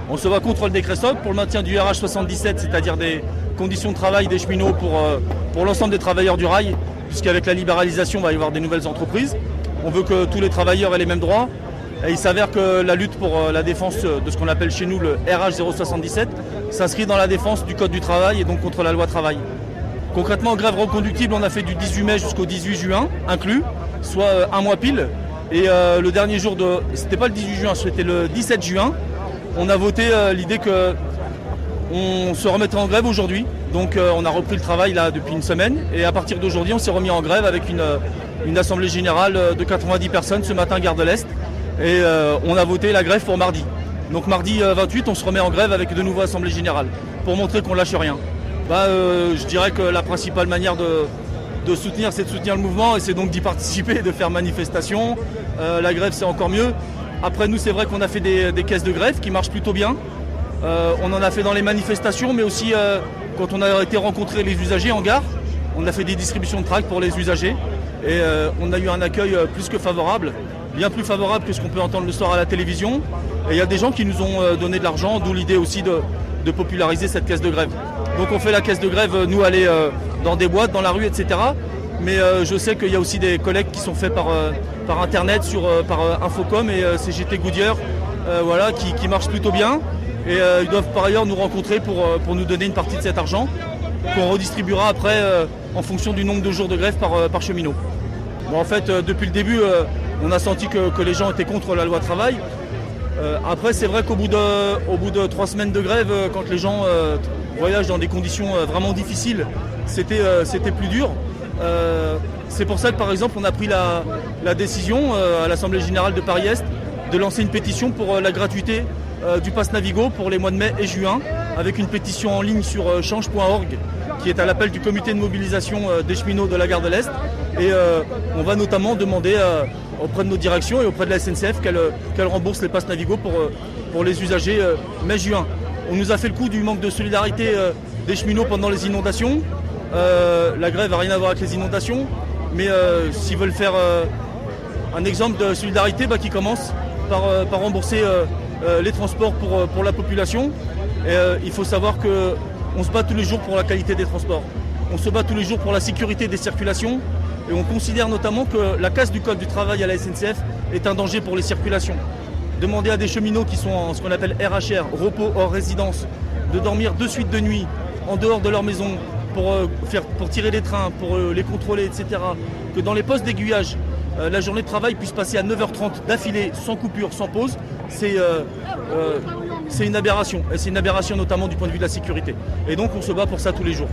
On se bat contre le décret SOC pour le maintien du RH 77, c'est-à-dire des conditions de travail des cheminots pour l'ensemble des travailleurs du rail, puisqu'avec la libéralisation, il va y avoir des nouvelles entreprises. On veut que tous les travailleurs aient les mêmes droits. Et il s'avère que la lutte pour la défense de ce qu'on appelle chez nous le RH 077 s'inscrit dans la défense du Code du travail et donc contre la loi travail. Concrètement, en grève reconductible, on a fait du 18 mai jusqu'au 18 juin, inclus, soit un mois pile. Et le dernier jour c'était pas le 18 juin, c'était le 17 juin, on a voté l'idée qu'on se remettrait en grève aujourd'hui. Donc on a repris le travail là depuis une semaine. Et à partir d'aujourd'hui, on s'est remis en grève avec une assemblée générale de 90 personnes ce matin, gare de l'Est. Et on a voté la grève pour mardi. Donc mardi 28, on se remet en grève avec de nouveau assemblée générale pour montrer qu'on lâche rien. Je dirais que la principale manière de soutenir, c'est de soutenir le mouvement et c'est donc d'y participer, de faire manifestation. La grève, c'est encore mieux. Après, nous, c'est vrai qu'on a fait des caisses de grève qui marchent plutôt bien. On en a fait dans les manifestations, mais aussi quand on a été rencontrer les usagers en gare. On a fait des distributions de tracts pour les usagers et on a eu un accueil plus que favorable. Bien plus favorable que ce qu'on peut entendre le soir à la télévision. Et il y a des gens qui nous ont donné de l'argent, d'où l'idée aussi de populariser cette caisse de grève. Donc on fait la caisse de grève, nous, aller dans des boîtes, dans la rue, etc. Mais je sais qu'il y a aussi des collectes qui sont faits par Internet, par Infocom et CGT Goodyear, qui marchent plutôt bien. Et ils doivent par ailleurs nous rencontrer pour nous donner une partie de cet argent qu'on redistribuera après en fonction du nombre de jours de grève par cheminot. Bon, en fait, depuis le début, on a senti que les gens étaient contre la loi travail. Après, c'est vrai qu'au bout de 3 semaines de grève, quand les gens voyagent dans des conditions vraiment difficiles, c'était plus dur. C'est pour ça que, par exemple, on a pris la décision à l'Assemblée Générale de Paris-Est de lancer une pétition pour la gratuité du pass Navigo pour les mois de mai et juin, avec une pétition en ligne sur change.org qui est à l'appel du comité de mobilisation des cheminots de la gare de l'Est. Et on va notamment demander auprès de nos directions et auprès de la SNCF qu'elle rembourse les passes Navigo pour les usagers mai-juin. On nous a fait le coup du manque de solidarité des cheminots pendant les inondations. La grève n'a rien à voir avec les inondations, mais s'ils veulent faire un exemple de solidarité, qui commence par rembourser les transports pour la population. Et il faut savoir qu'on se bat tous les jours pour la qualité des transports. On se bat tous les jours pour la sécurité des circulations. Et on considère notamment que la casse du Code du travail à la SNCF est un danger pour les circulations. Demander à des cheminots qui sont en ce qu'on appelle RHR, repos hors résidence, de dormir de suite de nuit en dehors de leur maison pour tirer les trains, pour les contrôler, etc. Que dans les postes d'aiguillage, la journée de travail puisse passer à 9h30 d'affilée, sans coupure, sans pause, c'est une aberration. Et c'est une aberration notamment du point de vue de la sécurité. Et donc on se bat pour ça tous les jours.